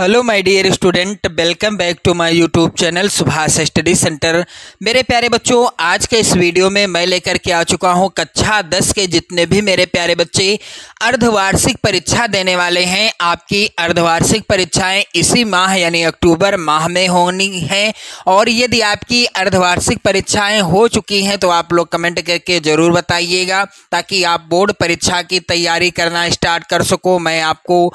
Hello my dear student, welcome back to my YouTube channel Subhash study centre. मेरे प्यारे बच्चों, आज के इस वीडियो में मैं लेकर के आ चुका हूं कक्षा 10 के जितने भी मेरे प्यारे बच्चे अर्धवार्षिक परीक्षा देने वाले हैं। आपकी अर्धवार्षिक परीक्षाएं इसी माह यानी अक्टूबर माह में होनी है। और यदि आपकी अर्धवार्षिक परीक्षाएं हो चुकी हैं तो आप लोग कमेंट करके ज़रूर बताइएगा, ताकि आप बोर्ड परीक्षा की तैयारी करना स्टार्ट कर सको। मैं आपको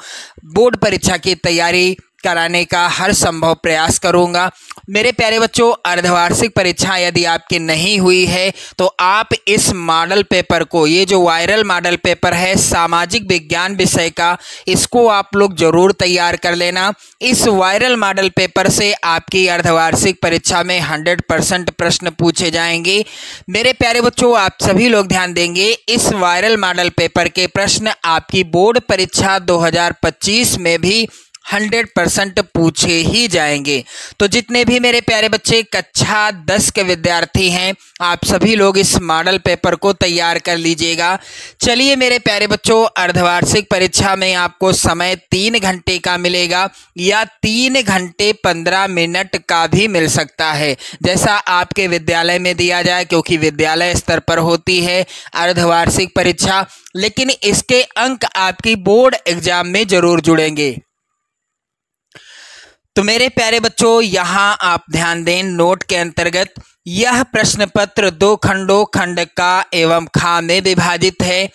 बोर्ड परीक्षा की तैयारी कराने का हर संभव प्रयास करूंगा। मेरे प्यारे बच्चों, अर्धवार्षिक परीक्षा यदि आपकी नहीं हुई है तो आप इस मॉडल पेपर को, ये जो वायरल मॉडल पेपर है सामाजिक विज्ञान विषय का, इसको आप लोग जरूर तैयार कर लेना। इस वायरल मॉडल पेपर से आपकी अर्धवार्षिक परीक्षा में 100% प्रश्न पूछे जाएंगे। मेरे प्यारे बच्चों, आप सभी लोग ध्यान देंगे, इस वायरल मॉडल पेपर के प्रश्न आपकी बोर्ड परीक्षा 2025 में भी 100% पूछे ही जाएंगे। तो जितने भी मेरे प्यारे बच्चे कक्षा 10 के विद्यार्थी हैं, आप सभी लोग इस मॉडल पेपर को तैयार कर लीजिएगा। चलिए मेरे प्यारे बच्चों, अर्धवार्षिक परीक्षा में आपको समय 3 घंटे का मिलेगा या 3 घंटे 15 मिनट का भी मिल सकता है, जैसा आपके विद्यालय में दिया जाए, क्योंकि विद्यालय स्तर पर होती है अर्धवार्षिक परीक्षा। लेकिन इसके अंक आपकी बोर्ड एग्जाम में जरूर जुड़ेंगे। तो मेरे प्यारे बच्चों, यहाँ आप ध्यान दें, नोट के अंतर्गत यह प्रश्न पत्र 2 खंडों, खंड का एवं खा में विभाजित है।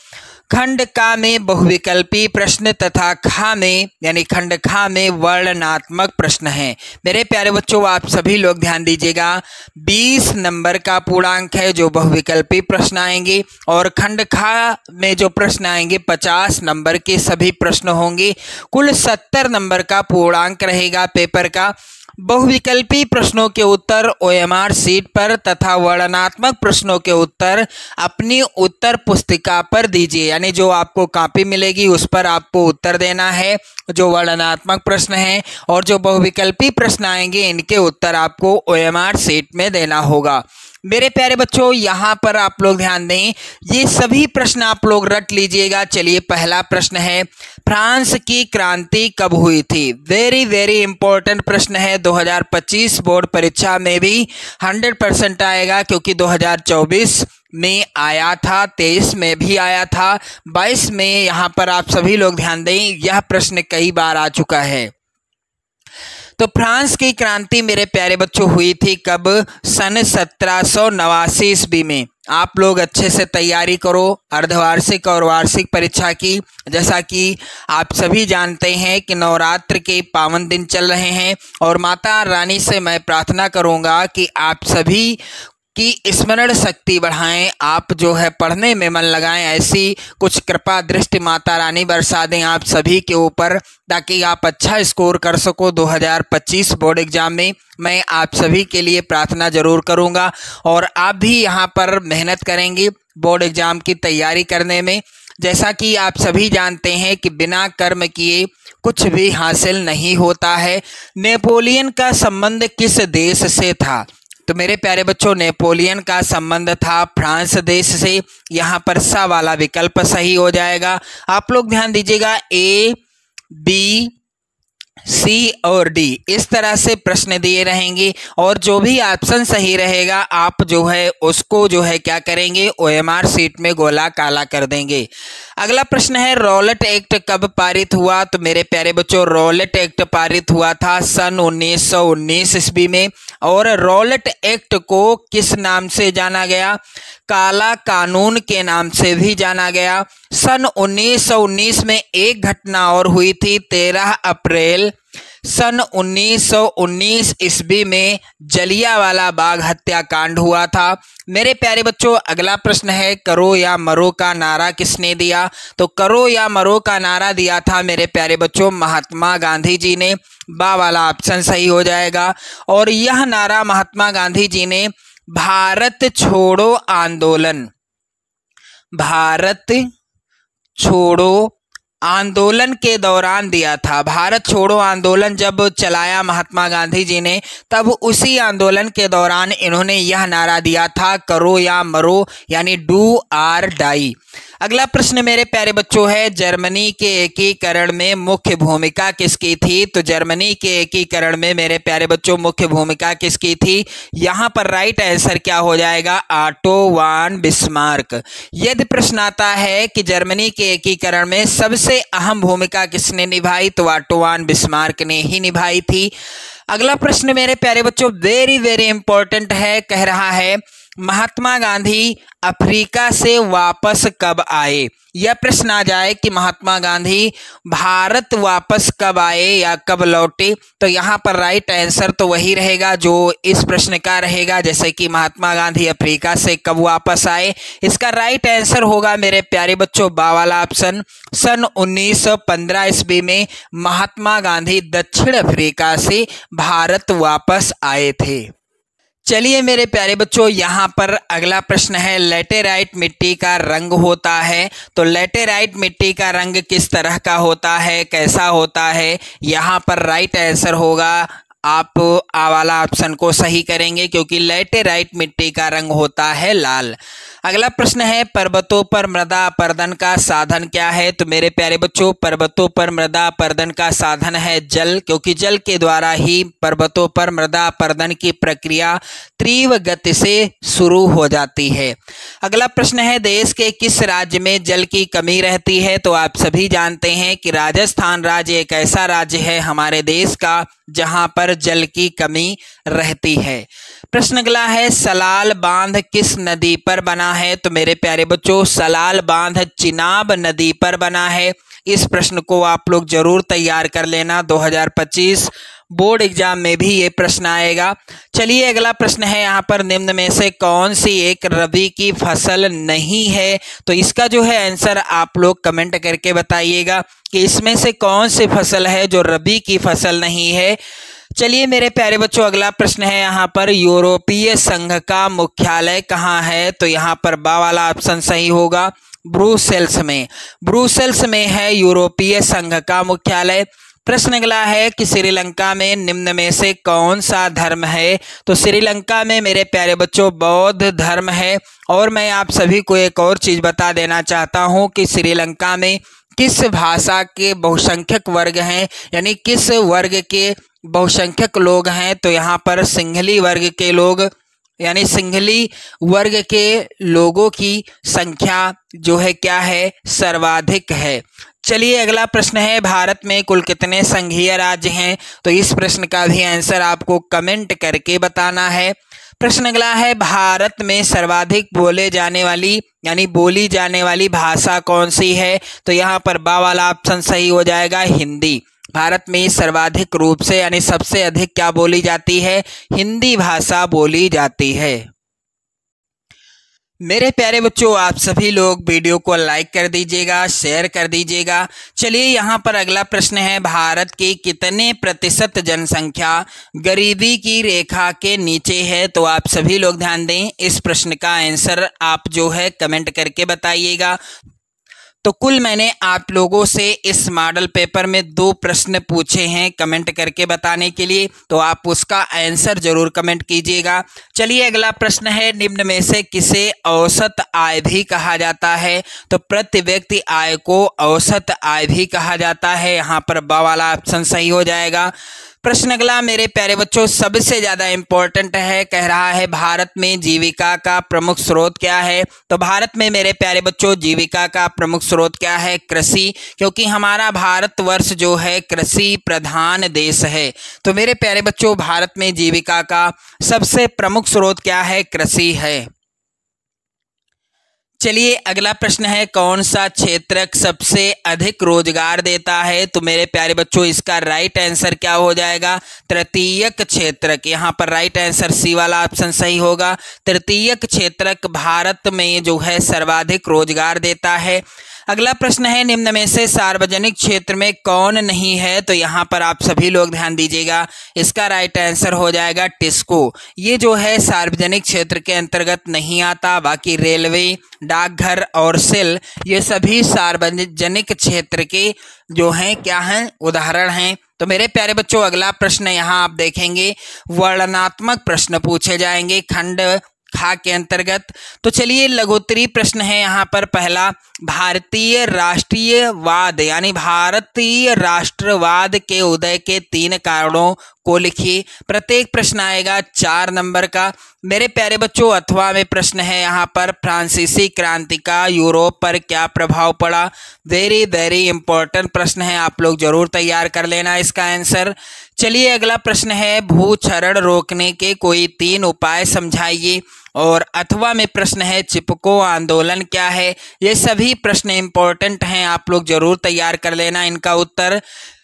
खंड का में बहुविकल्पी प्रश्न तथा खा में यानी खंड खा में वर्णनात्मक प्रश्न है। मेरे प्यारे बच्चों, आप सभी लोग ध्यान दीजिएगा, 20 नंबर का पूर्णांक है जो बहुविकल्पी प्रश्न आएंगे, और खंड खा में जो प्रश्न आएंगे 50 नंबर के सभी प्रश्न होंगे। कुल 70 नंबर का पूर्णांक रहेगा पेपर का। बहुविकल्पी प्रश्नों के उत्तर OMR शीट पर तथा वर्णनात्मक प्रश्नों के उत्तर अपनी उत्तर पुस्तिका पर दीजिए, यानी जो आपको कॉपी मिलेगी उस पर आपको उत्तर देना है जो वर्णनात्मक प्रश्न हैं, और जो बहुविकल्पी प्रश्न आएंगे इनके उत्तर आपको OMR शीट में देना होगा। मेरे प्यारे बच्चों, यहाँ पर आप लोग ध्यान दें, ये सभी प्रश्न आप लोग रट लीजिएगा। चलिए, पहला प्रश्न है, फ्रांस की क्रांति कब हुई थी? वेरी वेरी इंपॉर्टेंट प्रश्न है। 2025 बोर्ड परीक्षा में भी 100% आएगा, क्योंकि 2024 में आया था, 23 में भी आया था, 22 में। यहाँ पर आप सभी लोग ध्यान दें, यह प्रश्न कई बार आ चुका है। तो फ्रांस की क्रांति मेरे प्यारे बच्चों हुई थी कब? सन 1789 ईस्वी में। आप लोग अच्छे से तैयारी करो अर्धवार्षिक और वार्षिक परीक्षा की। जैसा कि आप सभी जानते हैं कि नवरात्र के पावन दिन चल रहे हैं, और माता रानी से मैं प्रार्थना करूंगा कि आप सभी की स्मरण शक्ति बढ़ाएं, आप जो है पढ़ने में मन लगाएं। ऐसी कुछ कृपा दृष्टि माता रानी बरसा दें आप सभी के ऊपर, ताकि आप अच्छा स्कोर कर सको 2025 बोर्ड एग्जाम में। मैं आप सभी के लिए प्रार्थना जरूर करूंगा, और आप भी यहां पर मेहनत करेंगे बोर्ड एग्जाम की तैयारी करने में। जैसा कि आप सभी जानते हैं कि बिना कर्म किए कुछ भी हासिल नहीं होता है। नेपोलियन का संबंध किस देश से था? तो मेरे प्यारे बच्चों, नेपोलियन का संबंध था फ्रांस देश से। यहाँ पर सा वाला विकल्प सही हो जाएगा। आप लोग ध्यान दीजिएगा, A, B, C और D इस तरह से प्रश्न दिए रहेंगे, और जो भी ऑप्शन सही रहेगा आप जो है उसको जो है क्या करेंगे, OMR शीट में गोला काला कर देंगे। अगला प्रश्न है, रॉलेट एक्ट कब पारित हुआ? तो मेरे प्यारे बच्चों, रॉलेट एक्ट पारित हुआ था सन 1919 ईस्वी में, और रॉलेट एक्ट को किस नाम से जाना गया? काला कानून के नाम से भी जाना गया। सन 1919 में एक घटना और हुई थी, 13 अप्रैल सन 1919 ईस्वी में जलियांवाला बाग हत्याकांड हुआ था। मेरे प्यारे बच्चों, अगला प्रश्न है, करो या मरो का नारा किसने दिया? तो करो या मरो का नारा दिया था मेरे प्यारे बच्चों महात्मा गांधी जी ने। बा वाला ऑप्शन सही हो जाएगा। और यह नारा महात्मा गांधी जी ने भारत छोड़ो आंदोलन, भारत छोड़ो आंदोलन के दौरान दिया था। भारत छोड़ो आंदोलन जब चलाया महात्मा गांधी जी ने, तब उसी आंदोलन के दौरान इन्होंने यह नारा दिया था, करो या मरो, यानी डू आर डाई। अगला प्रश्न मेरे प्यारे बच्चों है, जर्मनी के एकीकरण में मुख्य भूमिका किसकी थी? तो जर्मनी के एकीकरण में मेरे प्यारे बच्चों मुख्य भूमिका किसकी थी? यहाँ पर राइट आंसर क्या हो जाएगा? ऑटो वान बिस्मार्क। यदि प्रश्न आता है कि जर्मनी के एकीकरण में सबसे अहम भूमिका किसने निभाई, तो ऑटो वान बिस्मार्क ने ही निभाई थी। अगला प्रश्न मेरे प्यारे बच्चों वेरी वेरी इंपॉर्टेंट है, कह रहा है महात्मा गांधी अफ्रीका से वापस कब आए? यह प्रश्न आ जाए कि महात्मा गांधी भारत वापस कब आए या कब लौटे, तो यहाँ पर राइट आंसर तो वही रहेगा जो इस प्रश्न का रहेगा, जैसे कि महात्मा गांधी अफ्रीका से कब वापस आए। इसका राइट आंसर होगा मेरे प्यारे बच्चों बा वाला ऑप्शन, सन 1915 ईस्वी में महात्मा गांधी दक्षिण अफ्रीका से भारत वापस आए थे। चलिए मेरे प्यारे बच्चों, यहाँ पर अगला प्रश्न है, लैटेराइट मिट्टी का रंग होता है, तो लैटेराइट मिट्टी का रंग किस तरह का होता है, कैसा होता है? यहाँ पर राइट आंसर होगा, आप आ वाला ऑप्शन को सही करेंगे क्योंकि लैटेराइट मिट्टी का रंग होता है लाल। अगला प्रश्न है, पर्वतों पर मृदा अपरदन का साधन क्या है? तो मेरे प्यारे बच्चों पर्वतों पर मृदा अपरदन का साधन है जल, क्योंकि जल के द्वारा ही पर्वतों पर मृदा अपरदन की प्रक्रिया तीव्र गति से शुरू हो जाती है। अगला प्रश्न है, देश के किस राज्य में जल की कमी रहती है? तो आप सभी जानते हैं कि राजस्थान राज्य एक ऐसा राज्य है हमारे देश का जहां पर जल की कमी रहती है। प्रश्न अगला है, सलाल बांध किस नदी पर बना है? तो मेरे प्यारे बच्चों सलाल बांध चिनाब नदी पर बना है। इस प्रश्न को आप लोग जरूर तैयार कर लेना, 2025 बोर्ड एग्जाम में भी ये प्रश्न आएगा। चलिए अगला प्रश्न है, यहाँ पर निम्न में से कौन सी एक रबी की फसल नहीं है? तो इसका जो है आंसर आप लोग कमेंट करके बताइएगा कि इसमें से कौन सी फसल है जो रबी की फसल नहीं है। चलिए मेरे प्यारे बच्चों अगला प्रश्न है, यहाँ पर यूरोपीय संघ का मुख्यालय कहाँ है? तो यहाँ पर बा वाला ऑप्शन सही होगा, ब्रुसेल्स में। ब्रुसेल्स में है यूरोपीय संघ का मुख्यालय। प्रश्न अगला है कि श्रीलंका में निम्न में से कौन सा धर्म है? तो श्रीलंका में मेरे प्यारे बच्चों बौद्ध धर्म है। और मैं आप सभी को एक और चीज बता देना चाहता हूं कि श्रीलंका में किस भाषा के बहुसंख्यक वर्ग हैं, यानी किस वर्ग के बहुसंख्यक लोग हैं? तो यहाँ पर सिंहली वर्ग के लोग, यानी सिंहली वर्ग के लोगों की संख्या जो है क्या है? सर्वाधिक है। चलिए अगला प्रश्न है, भारत में कुल कितने संघीय राज्य हैं? तो इस प्रश्न का भी आंसर आपको कमेंट करके बताना है। प्रश्न अगला है, भारत में सर्वाधिक बोले जाने वाली यानी बोली जाने वाली भाषा कौन सी है? तो यहाँ पर बा वाला ऑप्शन सही हो जाएगा, हिंदी। भारत में सर्वाधिक रूप से यानी सबसे अधिक क्या बोली जाती है? हिंदी भाषा बोली जाती है। मेरे प्यारे बच्चों आप सभी लोग वीडियो को लाइक कर दीजिएगा, शेयर कर दीजिएगा। चलिए यहाँ पर अगला प्रश्न है, भारत की कितने प्रतिशत जनसंख्या गरीबी की रेखा के नीचे है? तो आप सभी लोग ध्यान दें, इस प्रश्न का आंसर आप जो है कमेंट करके बताइएगा। तो कुल मैंने आप लोगों से इस मॉडल पेपर में 2 प्रश्न पूछे हैं कमेंट करके बताने के लिए, तो आप उसका आंसर जरूर कमेंट कीजिएगा। चलिए अगला प्रश्न है, निम्न में से किसे औसत आय भी कहा जाता है? तो प्रति व्यक्ति आय को औसत आय भी कहा जाता है। यहाँ पर बा वाला ऑप्शन सही हो जाएगा। प्रश्न अगला मेरे प्यारे बच्चों सबसे ज्यादा इंपॉर्टेंट है, कह रहा है भारत में जीविका का प्रमुख स्रोत क्या है? तो भारत में मेरे प्यारे बच्चों जीविका का प्रमुख स्रोत क्या है? कृषि, क्योंकि हमारा भारतवर्ष जो है कृषि प्रधान देश है। तो मेरे प्यारे बच्चों भारत में जीविका का सबसे प्रमुख स्रोत क्या है? कृषि है। चलिए अगला प्रश्न है, कौन सा क्षेत्र सबसे अधिक रोजगार देता है? तो मेरे प्यारे बच्चों इसका राइट आंसर क्या हो जाएगा? तृतीयक क्षेत्रक। यहाँ पर राइट आंसर सी वाला ऑप्शन सही होगा। तृतीयक क्षेत्रक भारत में जो है सर्वाधिक रोजगार देता है। अगला प्रश्न है, निम्न में से सार्वजनिक क्षेत्र में कौन नहीं है? तो यहाँ पर आप सभी लोग ध्यान दीजिएगा, इसका राइट आंसर हो जाएगा टिस्को। ये जो है सार्वजनिक क्षेत्र के अंतर्गत नहीं आता, बाकी रेलवे, डाकघर और सेल ये सभी सार्वजनिक क्षेत्र के जो हैं क्या हैं? उदाहरण हैं। तो मेरे प्यारे बच्चों अगला प्रश्न यहाँ आप देखेंगे वर्णनात्मक प्रश्न पूछे जाएंगे। खंड खा के अंतर्गत। तो चलिए लघुत्तरी प्रश्न है यहाँ पर पहला, भारतीय राष्ट्रीयवाद यानी भारतीय राष्ट्रवाद के उदय के 3 कारणों को लिखिए। प्रत्येक प्रश्न आएगा 4 नंबर का। मेरे प्यारे बच्चों अथवा में प्रश्न है यहाँ पर, फ्रांसीसी क्रांति का यूरोप पर क्या प्रभाव पड़ा। वेरी वेरी इंपॉर्टेंट प्रश्न है, आप लोग जरूर तैयार कर लेना इसका आंसर। चलिए अगला प्रश्न है, भूक्षरण रोकने के कोई 3 उपाय समझाइए। और अथवा में प्रश्न है, चिपको आंदोलन क्या है। ये सभी प्रश्न इंपॉर्टेंट हैं, आप लोग जरूर तैयार कर लेना इनका उत्तर।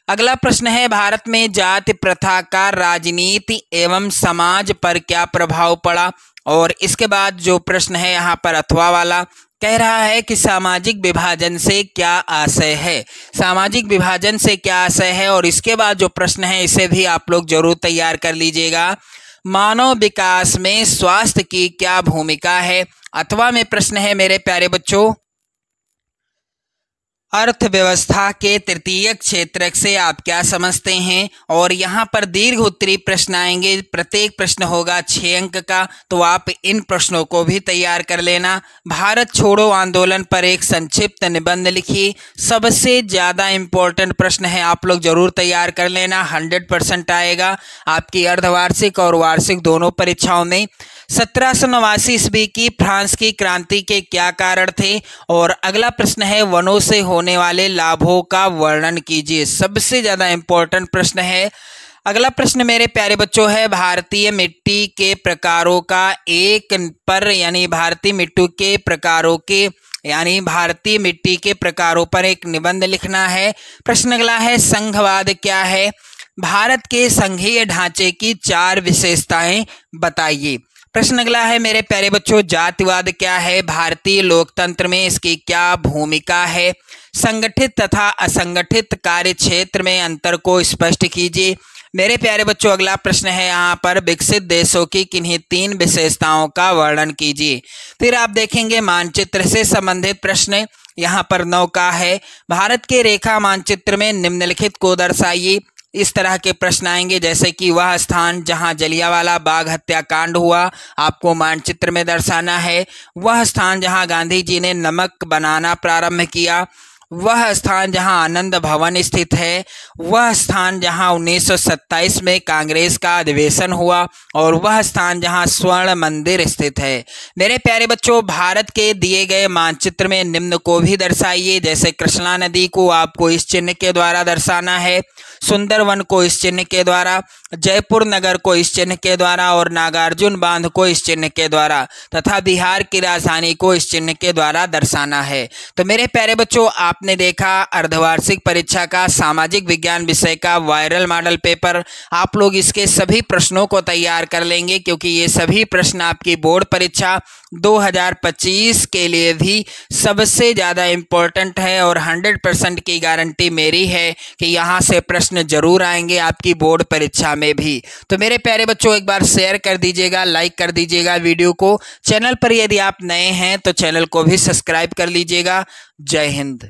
अगला प्रश्न है, भारत में जाति प्रथा का राजनीति एवं समाज पर क्या प्रभाव पड़ा। और इसके बाद जो प्रश्न है यहाँ पर अथवा वाला, कह रहा है कि सामाजिक विभाजन से क्या आशय है। सामाजिक विभाजन से क्या आशय है। और इसके बाद जो प्रश्न है इसे भी आप लोग जरूर तैयार कर लीजिएगा, मानव विकास में स्वास्थ्य की क्या भूमिका है। अथवा में प्रश्न है मेरे प्यारे बच्चों, अर्थव्यवस्था के तृतीय क्षेत्र से आप क्या समझते हैं। और यहाँ पर दीर्घ उत्तरी प्रश्न आएंगे, प्रत्येक प्रश्न होगा 6 अंक का, तो आप इन प्रश्नों को भी तैयार कर लेना। भारत छोड़ो आंदोलन पर एक संक्षिप्त निबंध लिखिए। सबसे ज़्यादा इम्पोर्टेंट प्रश्न है, आप लोग जरूर तैयार कर लेना, 100% आएगा आपकी अर्धवार्षिक और वार्षिक दोनों परीक्षाओं में। 1789 ईस्वी की फ्रांस की क्रांति के क्या कारण थे। और अगला प्रश्न है, वनों से होने वाले लाभों का वर्णन कीजिए। सबसे ज़्यादा इम्पोर्टेंट प्रश्न है। अगला प्रश्न मेरे प्यारे बच्चों है, भारतीय मिट्टी के प्रकारों का एक पर यानी भारतीय मिट्टी के प्रकारों के यानी भारतीय मिट्टी के प्रकारों पर एक निबंध लिखना है। प्रश्न अगला है, संघवाद क्या है। भारत के संघीय ढांचे की 4 विशेषताएं बताइए। प्रश्न अगला है मेरे प्यारे बच्चों, जातिवाद क्या है। भारतीय लोकतंत्र में इसकी क्या भूमिका है। संगठित तथा असंगठित कार्य क्षेत्र में अंतर को स्पष्ट कीजिए। मेरे प्यारे बच्चों अगला प्रश्न है यहाँ पर, विकसित देशों की किन्हीं 3 विशेषताओं का वर्णन कीजिए। फिर आप देखेंगे मानचित्र से संबंधित प्रश्न यहाँ पर 9 का है, भारत के रेखा मानचित्र में निम्नलिखित को दर्शाइए। इस तरह के प्रश्न आएंगे, जैसे कि वह स्थान जहां जलियांवाला बाग हत्याकांड हुआ आपको मानचित्र में दर्शाना है। वह स्थान जहां गांधी जी ने नमक बनाना प्रारंभ किया। वह स्थान जहां आनंद भवन स्थित है। वह स्थान जहां 1927 में कांग्रेस का अधिवेशन हुआ। और वह स्थान जहां स्वर्ण मंदिर स्थित है। मेरे प्यारे बच्चों भारत के दिए गए मानचित्र में निम्न को भी दर्शाइए, जैसे कृष्णा नदी को आपको इस चिन्ह के द्वारा दर्शाना है, सुंदरवन को इस चिन्ह के द्वारा, जयपुर नगर को इस चिन्ह के द्वारा और नागार्जुन बांध को इस चिन्ह के द्वारा तथा बिहार की राजधानी को इस चिन्ह के द्वारा दर्शाना है। तो मेरे प्यारे बच्चों आपने देखा अर्धवार्षिक परीक्षा का सामाजिक विज्ञान विषय का वायरल मॉडल पेपर। आप लोग इसके सभी प्रश्नों को तैयार कर लेंगे, क्योंकि ये सभी प्रश्न आपकी बोर्ड परीक्षा 2025 के लिए भी सबसे ज़्यादा इम्पोर्टेंट है। और 100% की गारंटी मेरी है कि यहाँ से प्रश्न जरूर आएंगे आपकी बोर्ड परीक्षा में भी। तो मेरे प्यारे बच्चों एक बार शेयर कर दीजिएगा, लाइक कर दीजिएगा वीडियो को। चैनल पर यदि आप नए हैं तो चैनल को भी सब्सक्राइब कर लीजिएगा। जय हिंद।